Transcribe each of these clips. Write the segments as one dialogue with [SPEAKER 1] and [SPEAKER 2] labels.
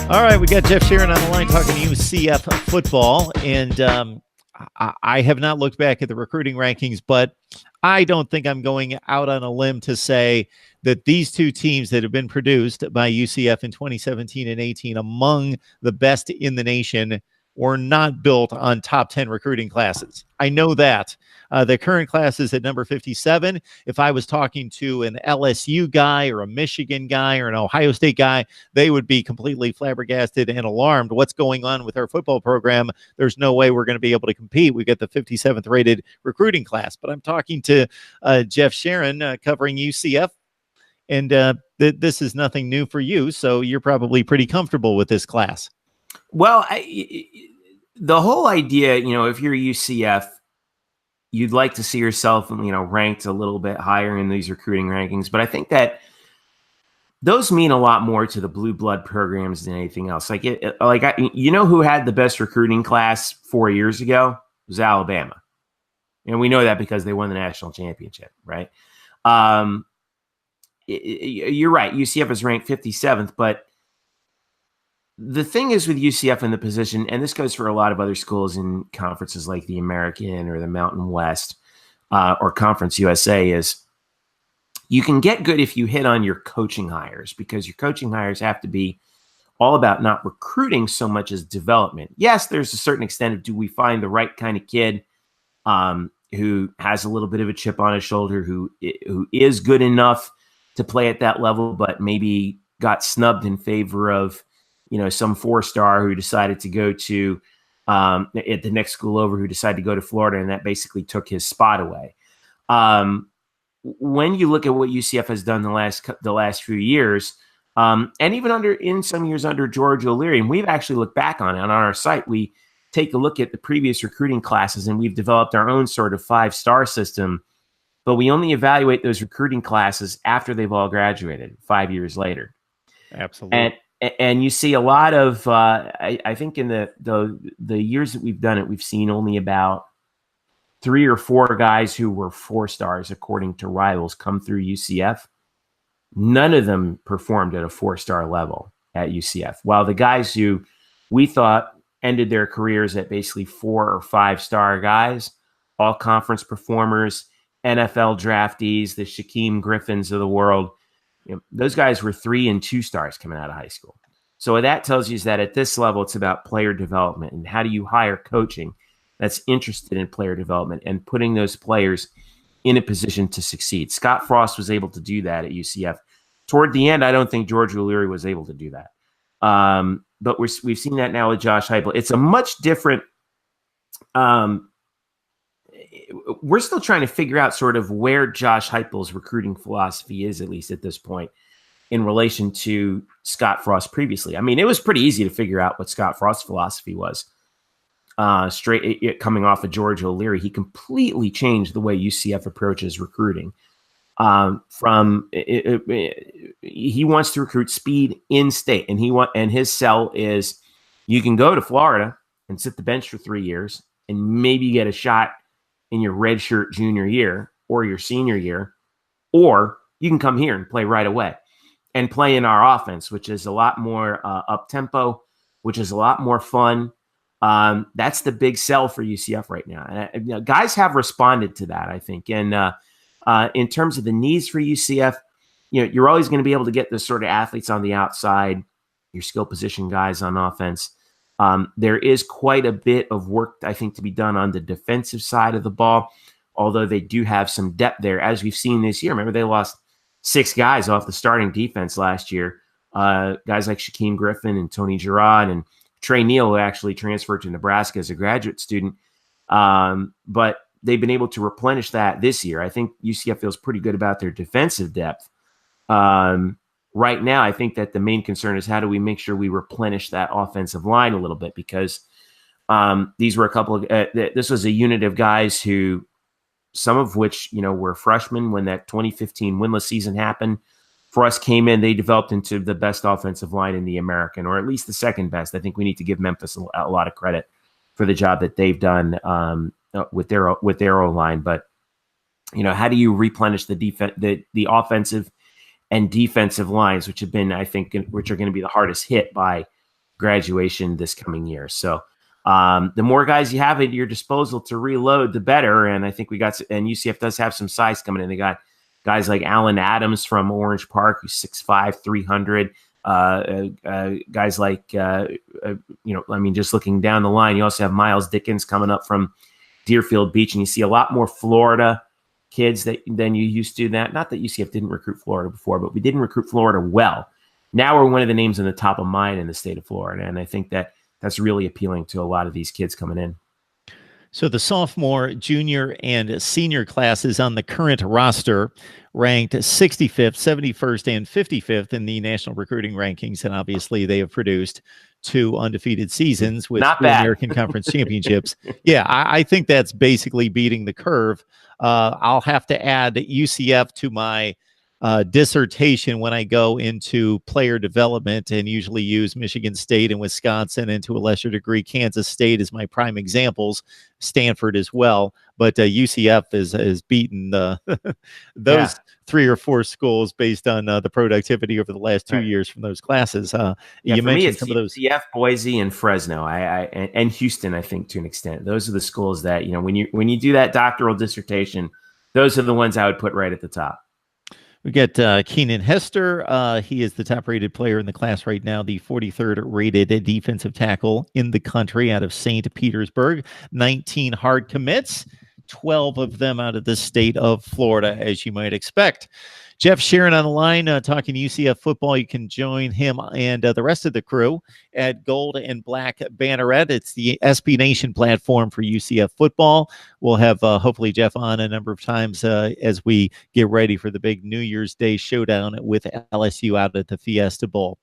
[SPEAKER 1] All right, we got Jeff Sharon on the line talking UCF football, and I have not looked back at the recruiting rankings, but I don't think I'm going out on a limb to say that these two teams that have been produced by UCF in 2017 and 18 among the best in the nation were not built on top 10 recruiting classes. I know that. The current class is at number 57. If I was talking to an LSU guy or a Michigan guy or an Ohio State guy, they would be completely flabbergasted and alarmed. What's going on with our football program? There's no way we're going to be able to compete. We get the 57th rated recruiting class. But I'm talking to Jeff Sharon covering UCF. And this is nothing new for you, so you're probably pretty comfortable with this class.
[SPEAKER 2] Well, the whole idea, if you're UCF, you'd like to see yourself, ranked a little bit higher in these recruiting rankings. But I think that those mean a lot more to the blue blood programs than anything else. Who had the best recruiting class 4 years ago? It was Alabama. And we know that because they won the national championship, right? You're right. UCF is ranked 57th, but the thing is with UCF in the position, and this goes for a lot of other schools in conferences like the American or the Mountain West or Conference USA, is you can get good if you hit on your coaching hires, because your coaching hires have to be all about not recruiting so much as development. Yes, there's a certain extent of, do we find the right kind of kid who has a little bit of a chip on his shoulder, who is good enough to play at that level, but maybe got snubbed in favor of some 4-star who decided to go to at the next school over, who decided to go to Florida, and that basically took his spot away. When you look at what UCF has done the last few years, and even in some years under George O'Leary, and we've actually looked back on it on our site, we take a look at the previous recruiting classes, and we've developed our own sort of 5-star system, but we only evaluate those recruiting classes after they've all graduated 5 years later.
[SPEAKER 1] Absolutely.
[SPEAKER 2] And you see a lot of, I think in the years that we've done it, we've seen only about 3 or 4 guys who were 4-stars, according to Rivals, come through UCF. None of them performed at a 4-star level at UCF, while the guys who we thought ended their careers at basically 4 or 5-star guys, all conference performers, NFL draftees, the Shaquem Griffins of the world, those guys were 3 and 2 stars coming out of high school. So what that tells you is that at this level, it's about player development, and how do you hire coaching that's interested in player development and putting those players in a position to succeed. Scott Frost was able to do that at UCF. Toward the end, I don't think George O'Leary was able to do that. But we've seen that now with Josh Heupel. It's a much different we're still trying to figure out sort of where Josh Heupel's recruiting philosophy is, at least at this point, in relation to Scott Frost previously. I mean, it was pretty easy to figure out what Scott Frost's philosophy was. Coming off of George O'Leary, he completely changed the way UCF approaches recruiting. He wants to recruit speed in state, and his sell is, you can go to Florida and sit the bench for 3 years and maybe get a shot in your redshirt junior year or your senior year, or you can come here and play right away and play in our offense, which is a lot more up-tempo, which is a lot more fun. That's the big sell for UCF right now. And, guys have responded to that, I think. And in terms of the needs for UCF, you're always going to be able to get those sort of athletes on the outside, your skill position guys on offense. There is quite a bit of work, I think, to be done on the defensive side of the ball, although they do have some depth there, as we've seen this year. Remember, they lost 6 guys off the starting defense last year, guys like Shaquem Griffin and Tony Gerard and Trey Neal, who actually transferred to Nebraska as a graduate student. But they've been able to replenish that this year. I think UCF feels pretty good about their defensive depth. Right now, I think that the main concern is, how do we make sure we replenish that offensive line a little bit? Because these were a couple of this was a unit of guys who, some of which were freshmen when that 2015 winless season happened. For us, came in, they developed into the best offensive line in the American, or at least the second best. I think we need to give Memphis a lot of credit for the job that they've done with their O-line. But how do you replenish the offensive and defensive lines, which have been, I think, which are going to be the hardest hit by graduation this coming year. So the more guys you have at your disposal to reload, the better. And I think and UCF does have some size coming in. They got guys like Alan Adams from Orange Park, who's 6'5", 300. Guys like, just looking down the line, you also have Miles Dickens coming up from Deerfield Beach, and you see a lot more Florida kids than you used to. Not that UCF didn't recruit Florida before, but we didn't recruit Florida well. Now we're one of the names on the top of mind in the state of Florida, and I think that's really appealing to a lot of these kids coming in.
[SPEAKER 1] So the sophomore, junior, and senior classes on the current roster ranked 65th, 71st, and 55th in the national recruiting rankings. And obviously they have produced 2 undefeated seasons with 2 American Conference championships. Yeah, I think that's basically beating the curve. I'll have to add UCF to my dissertation when I go into player development, and usually use Michigan State and Wisconsin, and to a lesser degree Kansas State as my prime examples, Stanford as well. But UCF is beaten those 3 or 4 schools based on the productivity over the last 2 years from those classes. You mentioned some of those.
[SPEAKER 2] UCF, Boise, and Fresno, and Houston, I think, to an extent. Those are the schools that, when you do that doctoral dissertation, those are the ones I would put right at the top.
[SPEAKER 1] We got Keenan Hester. He is the top-rated player in the class right now, the 43rd rated defensive tackle in the country out of St. Petersburg. 19 hard commits, 12 of them out of the state of Florida, as you might expect. Jeff Sharon on the line, talking UCF football. You can join him and the rest of the crew at Gold and Black Banneret. It's the SB Nation platform for UCF football. We'll have hopefully Jeff on a number of times as we get ready for the big New Year's Day showdown with LSU out at the Fiesta Bowl.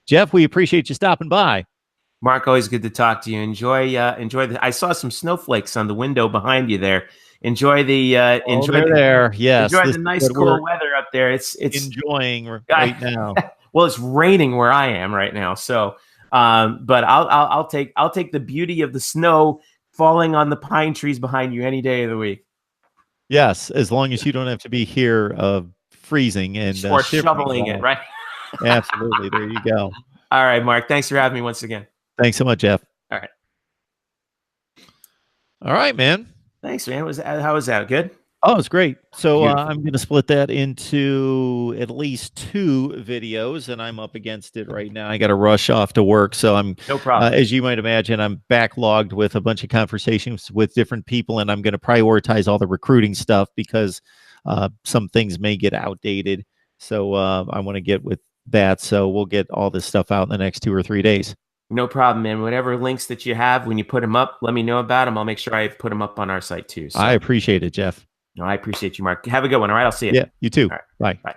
[SPEAKER 1] Jeff, we appreciate you stopping by.
[SPEAKER 2] Mark, always good to talk to you. Enjoy I saw some snowflakes on the window behind you there. Enjoy the Yes, enjoy the nice cool weather up there. It's
[SPEAKER 1] enjoying right now.
[SPEAKER 2] Well, it's raining where I am right now, so but I'll take the beauty of the snow falling on the pine trees behind you any day of the week.
[SPEAKER 1] Yes, as long as you don't have to be here freezing and
[SPEAKER 2] or shoveling it, right?
[SPEAKER 1] Absolutely. There you go.
[SPEAKER 2] All right, Mark. Thanks for having me once again.
[SPEAKER 1] Thanks so much, Jeff.
[SPEAKER 2] All right.
[SPEAKER 1] All right, man.
[SPEAKER 2] Thanks, man. How was that? Good?
[SPEAKER 1] Oh, it's great. So I'm going to split that into at least 2 videos, and I'm up against it right now. I got to rush off to work, so I'm
[SPEAKER 2] no problem.
[SPEAKER 1] As you might imagine, I'm backlogged with a bunch of conversations with different people, and I'm going to prioritize all the recruiting stuff because some things may get outdated. So I want to get with that. So we'll get all this stuff out in the next 2 or 3 days.
[SPEAKER 2] No problem, man. Whatever links that you have, when you put them up, let me know about them. I'll make sure I put them up on our site too. So.
[SPEAKER 1] I appreciate it, Jeff.
[SPEAKER 2] No, I appreciate you, Mark. Have a good one. All right, I'll see you.
[SPEAKER 1] Yeah, you too.
[SPEAKER 2] Right.
[SPEAKER 1] Bye.
[SPEAKER 2] Bye.